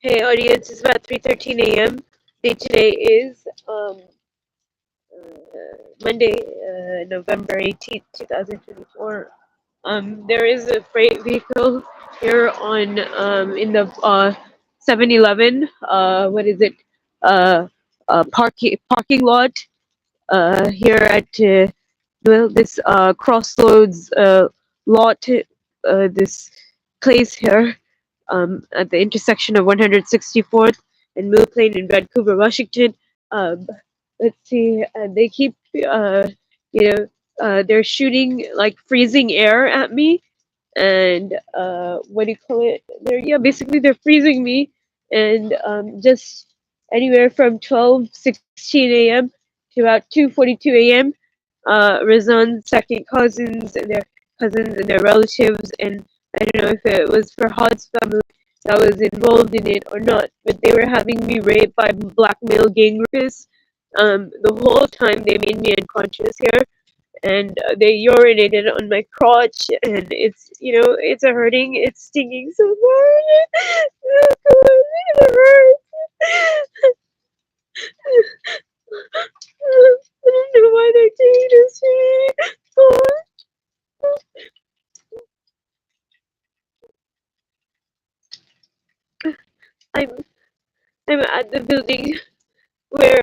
Hey audience, it's about 3:13 a.m. Day today is Monday, November 18th, 2024. There is a freight vehicle here on in the 7-Eleven. What is it? Parking lot. Here at this crossroads lot. This place here at the intersection of 164th and Mill Plain in Vancouver, Washington. Um, let's see, they keep, you know, they're shooting like freezing air at me, and what do you call it? Yeah, basically they're freezing me, and just anywhere from 12:16 a.m. to about 2:42 a.m. Rizan's second cousins and their relatives, and I don't know if it was for Hod's family that was involved in it or not, but they were having me raped by blackmail gang rapists. The whole time they made me unconscious here, and they urinated on my crotch, and it's a hurting, it's stinging so bad. Oh God, it hurts. I don't know why they're doing this to me. God. I'm I'm at the building where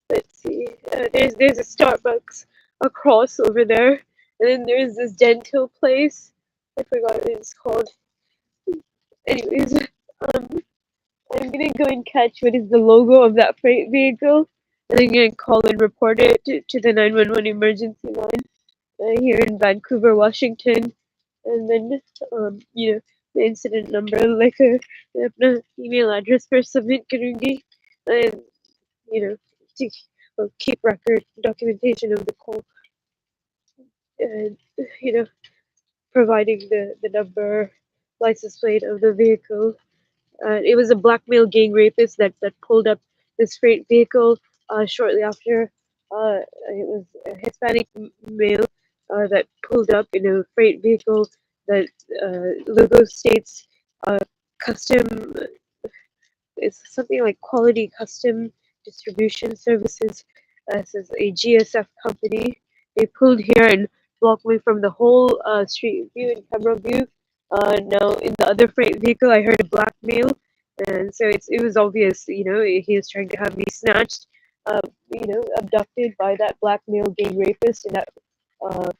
let's see, there's a Starbucks across over there, and then there's this dental place. I forgot what it's called. Anyways, um, I'm gonna go and catch what is the logo of that freight vehicle, and I'm gonna call and report it to the 911 emergency line here in Vancouver, Washington, and then the incident number, like अपना email address पर submit करूँगी, and you know to keep record documentation of the call, and you know providing the number, license plate of the vehicle. It was a blackmail gang rapist that pulled up this freight vehicle shortly after. It was a Hispanic male that pulled up in a freight vehicle that logo states custom. It's something like Quality Custom Distribution Services. Says a GSF company. They pulled here and blocked me from the whole street view and camera view. Now in the other freight vehicle, I heard a blackmail, and so it was obvious. He was trying to have me snatched, abducted by that blackmail gang rapist in that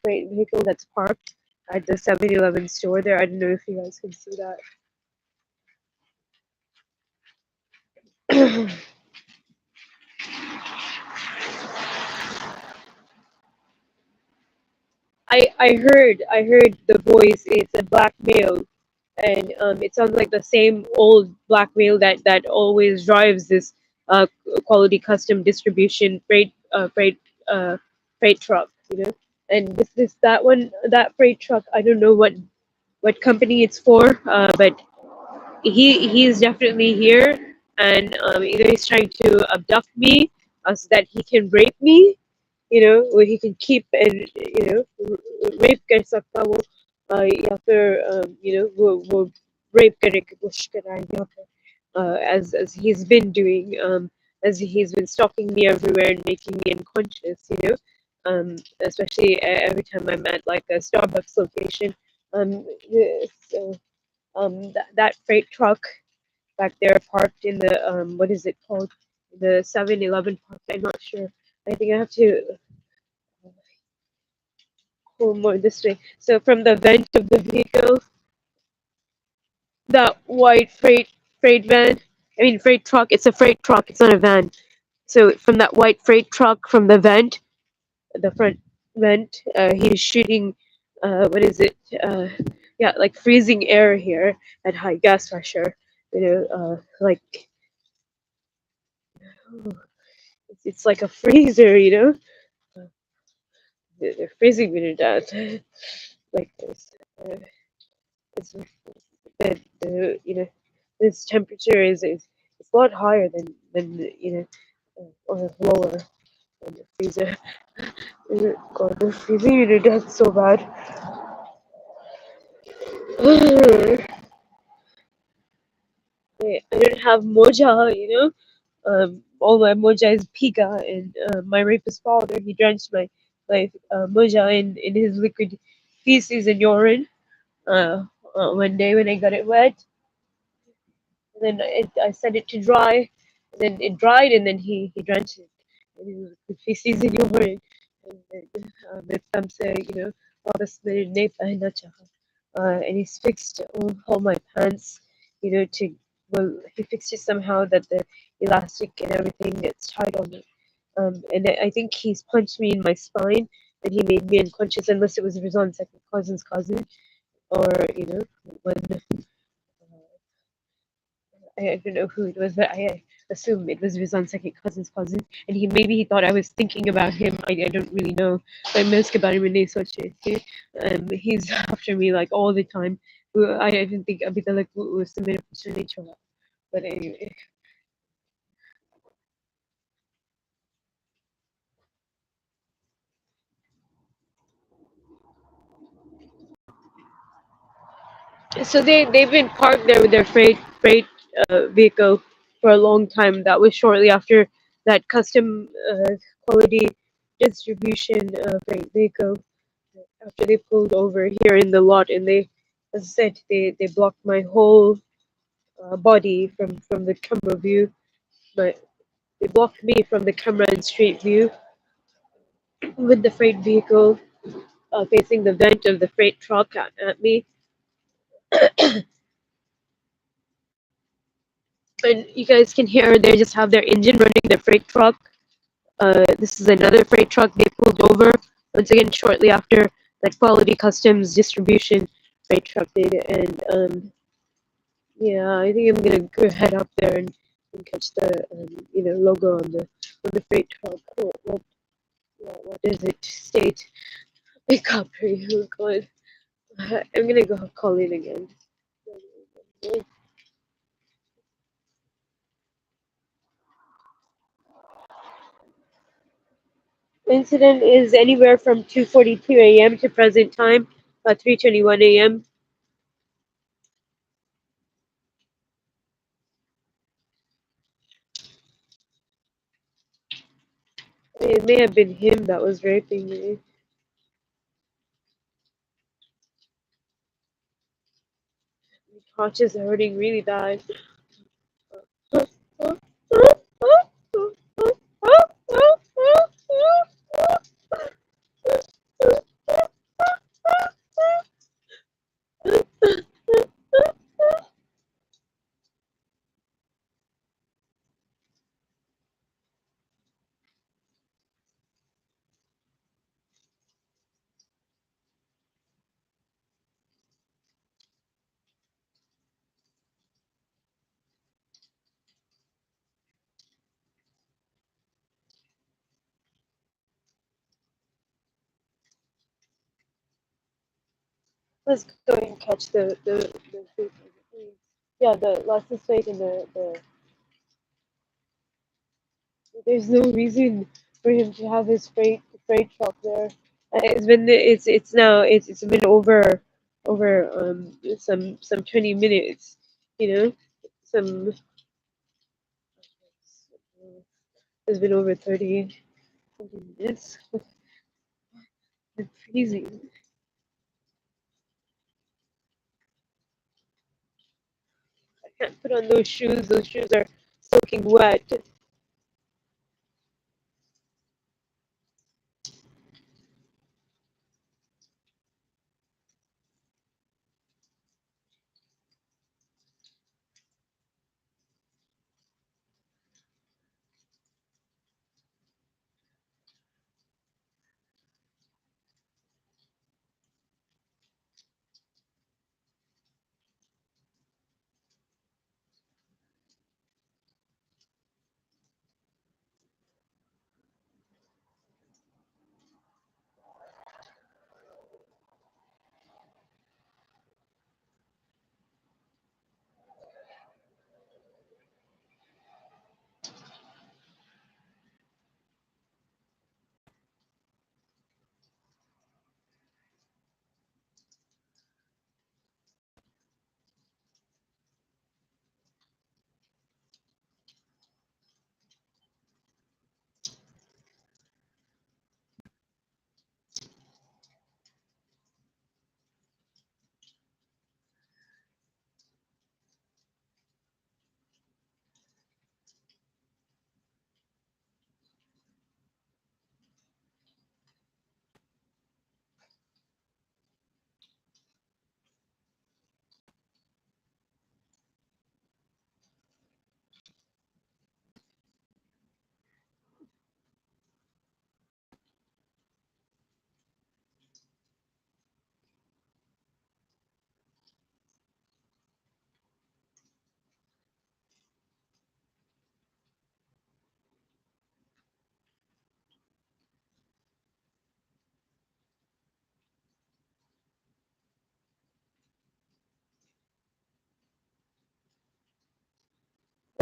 freight vehicle that's parked at the 7-Eleven store there. I don't know if you guys can see that. I heard the voice. It's a black male, and it sounds like the same old black male that always drives this quality custom distribution freight truck. And this that one, that freight truck. I don't know what company it's for, but he's definitely here, and either he's trying to abduct me so that he can rape me, where he can keep and rape कर सकता वो, या फिर वो rape करने की कोशिश कर रहा है यहाँ पे, as he's been doing, as he's been stalking me everywhere and making me unconscious, especially every time I'm at like a Starbucks location. So that freight truck back there parked in the what is it called, the 7-Eleven park. I'm not sure. I think I have to pull more this way. So from the vent of the vehicle, that white freight van, I mean freight truck. It's a freight truck. It's not a van. So from that white freight truck, from the vent, the front vent, he's shooting. What is it? Yeah, like freezing air here at high gas pressure. Like it's like a freezer. They're freezing me to death. Like this. It's, this temperature is it's a lot higher than or lower than the freezer. God, they're freezing me to death so bad. I don't have moja, you know. All my moja is pika, and my rapist father, he drenched my moja in his liquid feces and urine. Uh, one day when I got it wet, and then I set it to dry, and then it dried, and then he drenched it. And he was feces in urine. And then with some say, you know, वापस मेरे नहीं पहनना चाहा. And he's fixed all my pants, you know, to well, he fixed it somehow that the elastic and everything gets tied on it. And I think he's punched me in my spine, and he made me unconscious unless it was Rizan's second cousin's cousin, or you know, when I don't know who it was, but I assume it was Rizan's second cousin's cousin, and he thought I was thinking about him. I don't really know. But मैं उसके बारे में नहीं सोची थी. He's after me like all the time. I didn't think अभी तक उसने मेरे पीछे नहीं छोड़ा. But anyway, so they've been parked there with their freight vehicle for a long time. That was shortly after that custom quality distribution freight vehicle. After they pulled over here in the lot, and they, as I said, they blocked my whole body from the camera view. But they blocked me from the camera and street view with the freight vehicle facing the vent of the freight truck at me. And you guys can hear they just have their engine running the freight truck. This is another freight truck they pulled over once again shortly after that quality customs distribution freight truck did. And yeah, I think I'm gonna go head up there and catch the you know, logo on the freight truck. What does it state? Pick up for you. God, I'm gonna go call in again. Incident is anywhere from 2:42 a.m. to present time, 3:21 a.m. It may have been him that was raping me. My crotch is hurting really bad. Let's go and catch the food. Yeah, the license plate and the there's no reason for him to have his freight truck there. It's been over some 20 minutes, you know. Some It's been over 30 minutes. I'm freezing. I can't put on those shoes. Those shoes are soaking wet.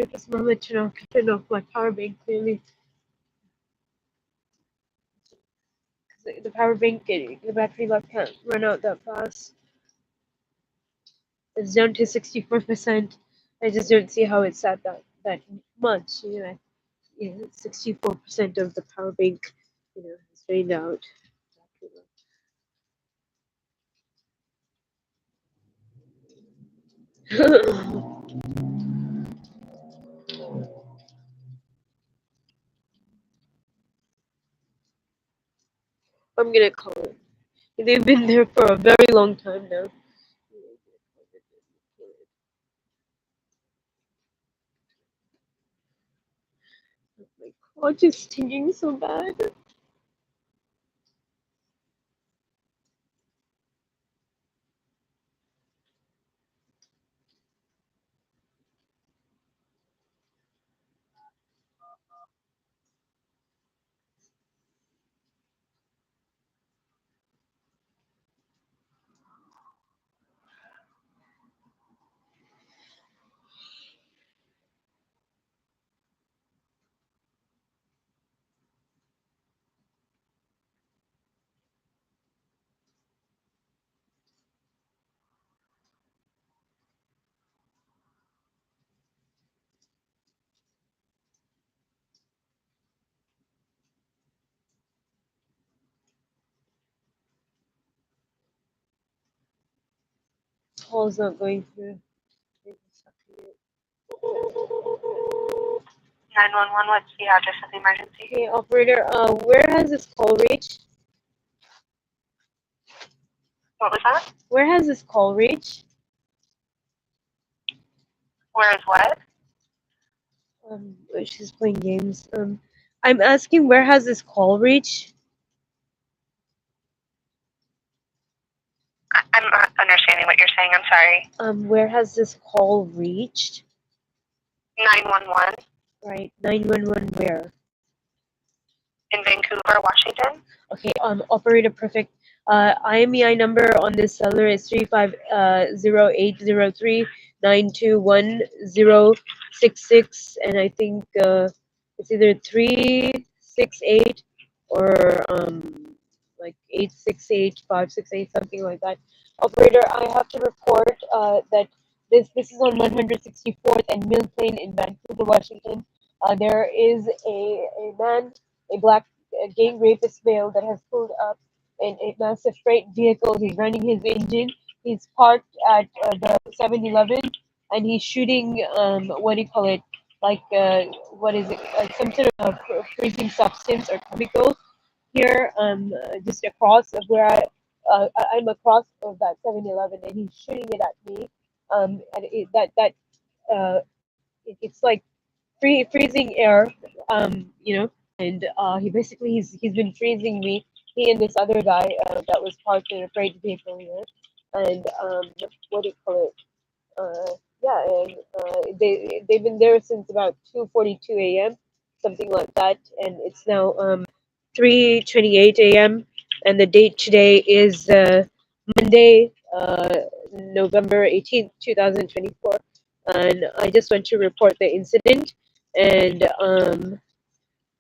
Rapist mama turn off my power bank clearly. The power bank, the battery life can't run out that fast. It's down to 64%. I just don't see how it's at that much. 64% of the power bank, is drained out. I'm gonna call it. They've been there for a very long time now. Oh my god, it's stinging so bad. Call's not going through. 911, what's the address of the emergency? Okay, operator, where has this call reached? What was that? Where has this call reached? Where is what? She's playing games. I'm asking where has this call reached? I'm not understanding what you're saying. I'm sorry. Where has this call reached? 911 Right, 911 where? in Vancouver, Washington. Okay, operator perfect. IMEI number on this seller is 350803921066, and I think it's either 368 or like 868568, something like that. Operator, I have to report that this is on 164th and Mill Plain in Vancouver, Washington. There is a man, a black gang rapist male that has pulled up in a massive freight vehicle. He's running his engine. He's parked at the 7-Eleven, and he's shooting what do you call it? Like what is it? Like some sort of freezing substance or chemical here, just across of where I'm across of that 7-Eleven, and he's shooting it at me. And uh, it's like freezing air, and he's been freezing me. He and this other guy that was parked in a freight vehicle here, and what do you call it? Yeah, and they've been there since about 2:42 a.m., something like that, and it's now 3:28 a.m. and the date today is Monday, November 18th, 2024, and I just want to report the incident. And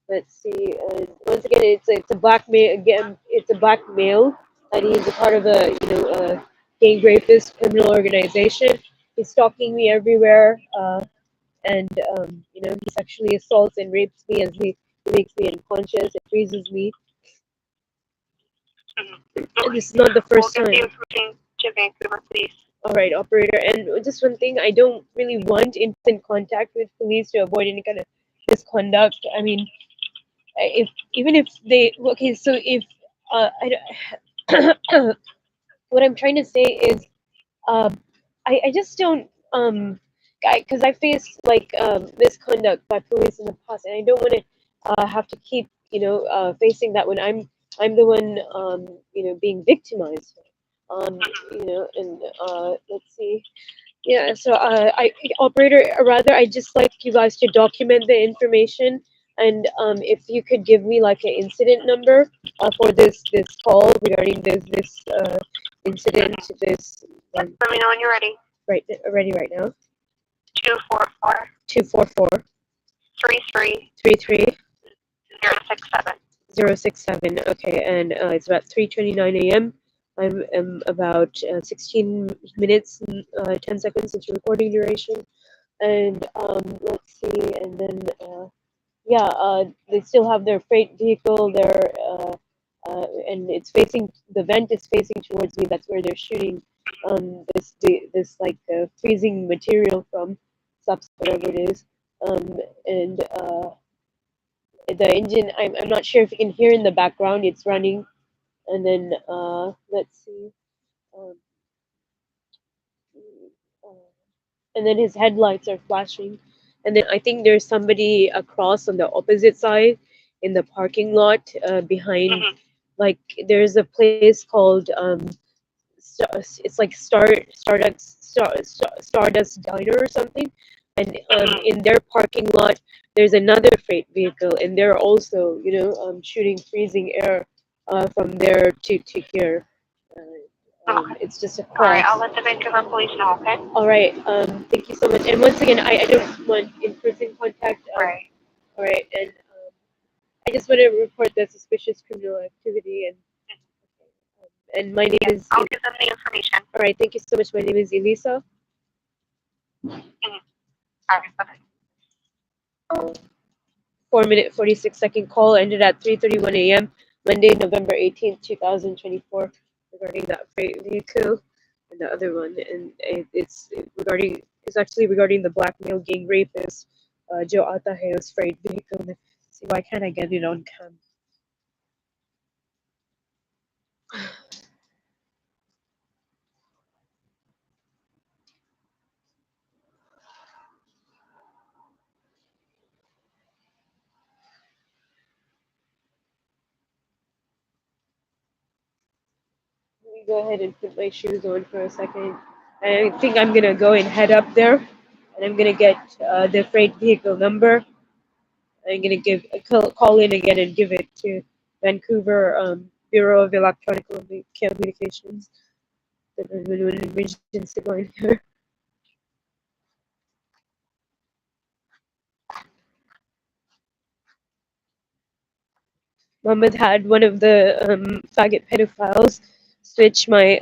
let's see. And once again, it's a black male. Again, it's a black male, and he's a part of a gang rapist criminal organization. He's stalking me everywhere, and he sexually assaults and rapes me as he makes me unconscious. It freezes me. And this is not the first We'll time. get the information to Vancouver Police. All right, operator. And just one thing, I don't really want instant contact with police to avoid any kind of misconduct. I mean, if even if they okay, so if what I'm trying to say is, um, I just don't because I faced like misconduct by police in the past, and I don't want to have to keep facing that when I'm the one being victimized. Um, and let's see. Yeah, so I operator, rather I just like you guys to document the information, and if you could give me like an incident number for this call regarding this incident, this Yep, let me know when you're ready. right ready right now. 244 244 33 33 067. 067. Okay, and it's about 3:29 a.m. I'm about 16 minutes and 10 seconds into recording duration. And let's see, and then yeah, they still have their freight vehicle there, and it's facing, the vent is facing towards me. That's where they're shooting this like freezing material from, subs, whatever it is. And the engine, I'm not sure if you can hear in the background, it's running. And then let's see, um, uh, and then his headlights are flashing. And then I think there's somebody across on the opposite side in the parking lot behind. Like there's a place called it's like Stardust Diner or something. And in their parking lot, there's another freight vehicle, and they're also, shooting freezing air from there to here. It's just a All right, cross. I'll let the Vancouver police know, okay? All right. Thank you so much. And once again, I don't want in-person contact. Right. All right. And I just want to report the suspicious criminal activity. And my name is. I'll give them the information. All right. Thank you so much. My name is Elisa. All right, bye-bye. 4-minute 46-second call ended at 3:31 a.m. Monday, November 18th, 2024, regarding that freight vehicle and the other one, and it's actually regarding the blackmail gang rapist, Joe Ataheo's freight vehicle. Let's see, why can't I get it on cam? Let me go ahead and put my shoes on for a second. I think I'm gonna go and head up there, and I'm gonna get the freight vehicle number. I'm gonna call in again and give it to Vancouver Bureau of Electronic Communications. An emergency line here. Mohammed had one of the faggot pedophiles switch my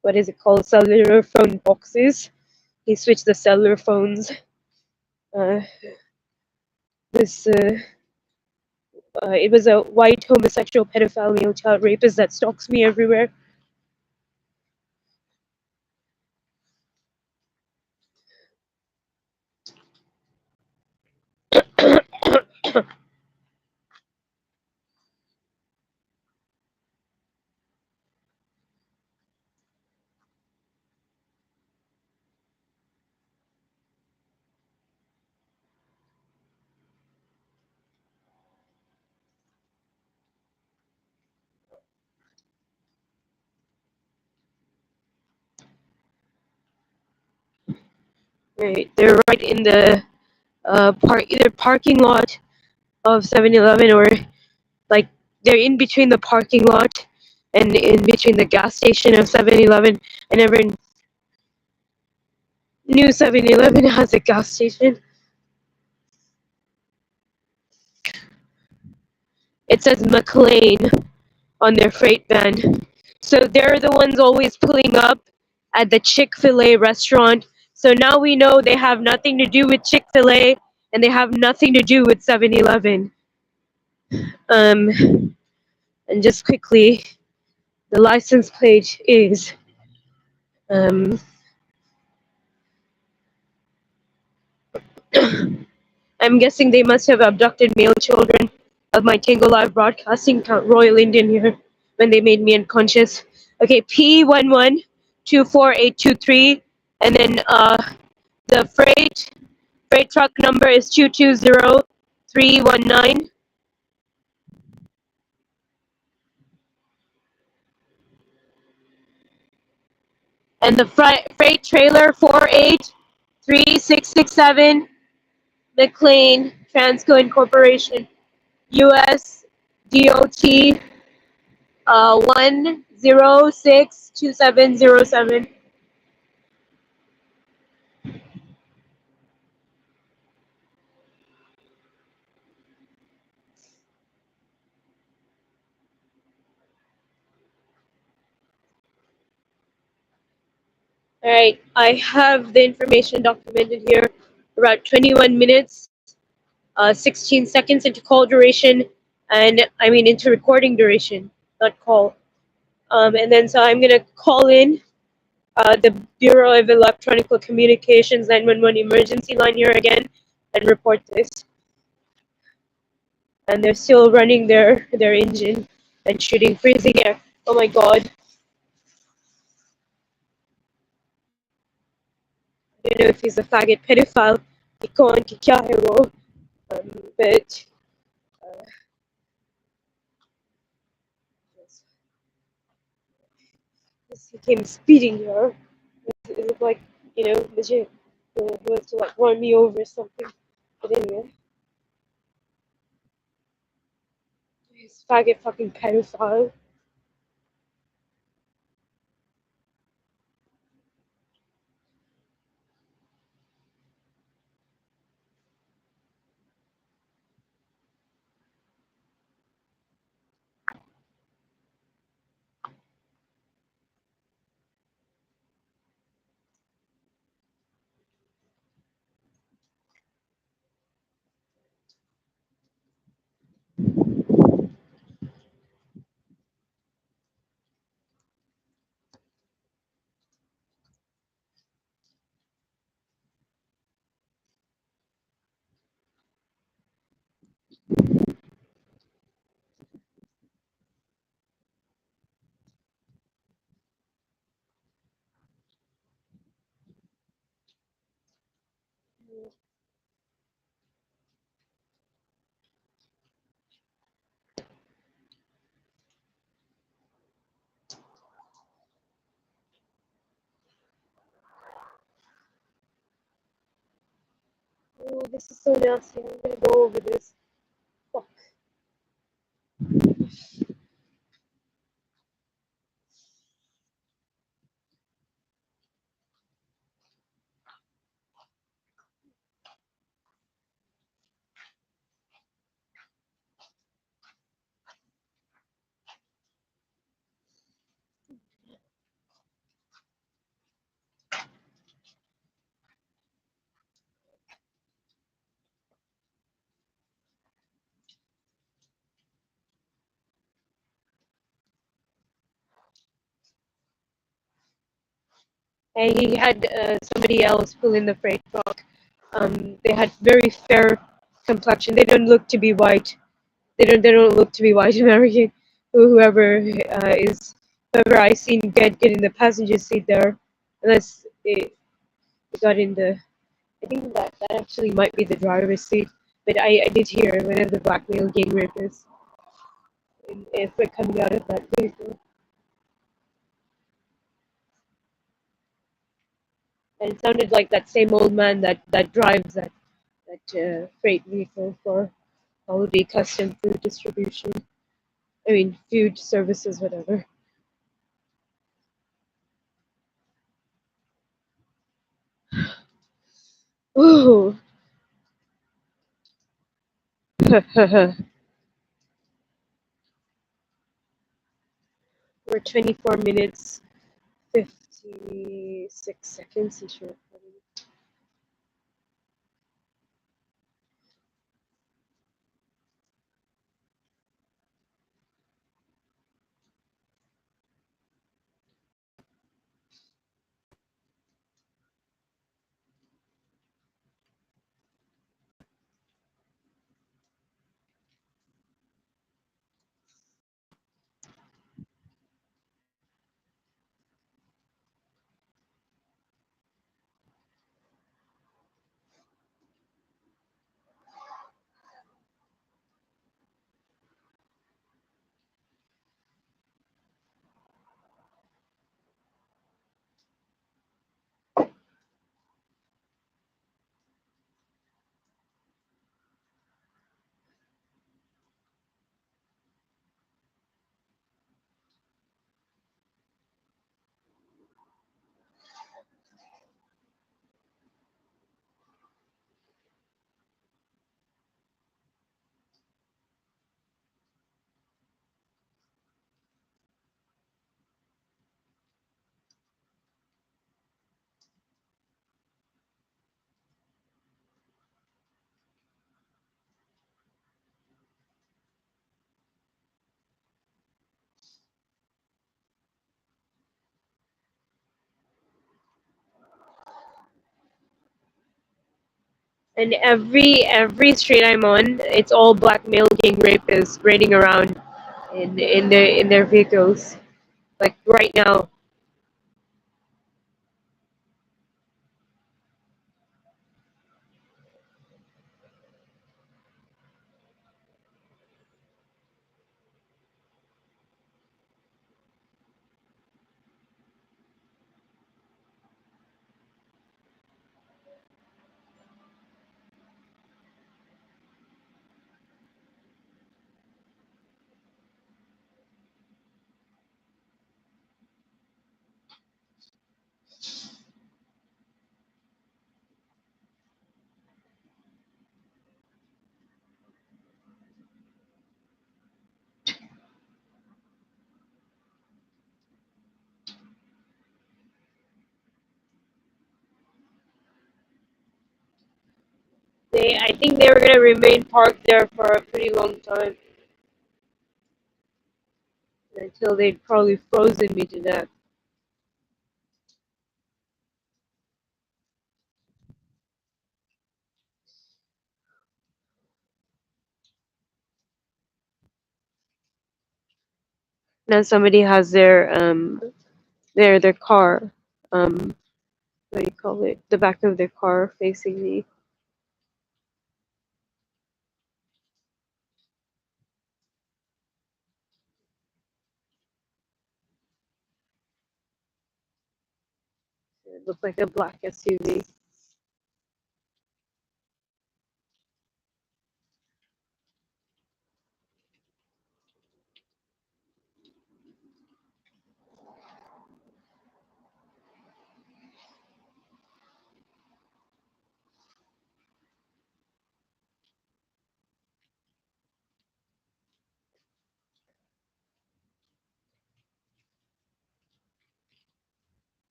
what is it called, cellular phone boxes. He switched the cellular phones. Uh, this it was a white homosexual pedophile male child rapist that stalks me everywhere. Right, they're right in the either parking lot of 7-Eleven, or like they're in between the parking lot and in between the gas station of 7-Eleven. I never knew 7-Eleven has a gas station. It says McLean on their freight van. So they're the ones always pulling up at the Chick-fil-A restaurant. So now we know they have nothing to do with Chick-fil-A, and they have nothing to do with 7-Eleven. And just quickly, the license plate is I'm guessing they must have abducted male children of my Tango Live Broadcasting account, Royal Indian here, when they made me unconscious. Okay, P1124823, and then the freight truck number is 220319. And the freight trailer 483667, McLean Transco Incorporation, US DOT 1062707. Alright, I have the information documented here. About 21 minutes, 16 seconds into call duration, and I mean into recording duration, not call. And then so I'm gonna call in the Bureau of Electronic Communications 911 emergency line here again and report this. And they're still running their engine and shooting freezing air. Oh my god. I don't know if he's a faggot pedophile. But uh, he came speeding here. It looked like, legit. He was to like run me over or something. But anyway, he's faggot fucking pedophile. Oh, this is so nasty. I'm gonna go over this. Fuck. And he had somebody else pull in the freight truck. They had very fair complexion. They don't look to be white. They don't look to be white American. Whoever is whoever I seen get in the passenger seat there, unless it got in the. I think that actually might be the driver's seat. But I did hear one of the blackmail gang rapists if we're coming out of that vehicle. And it sounded like that same old man that drives that freight vehicle for holiday custom food distribution. I mean, food services, whatever. Ooh. We're 24 minutes, 56 seconds into recording. And every street I'm on, it's all black male gang rapists raiding around in their vehicles. Like right now. I think they were gonna remain parked there for a pretty long time until they'd probably frozen me to death. Now somebody has their car, what do you call it? The back of their car facing me. It looked like a black SUV.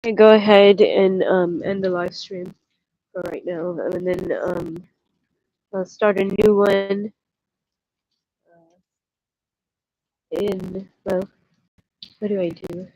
I go ahead and end the live stream for right now, and then I'll start a new one in, well, what do I do?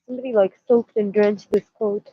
Somebody like soaked and drenched this coat.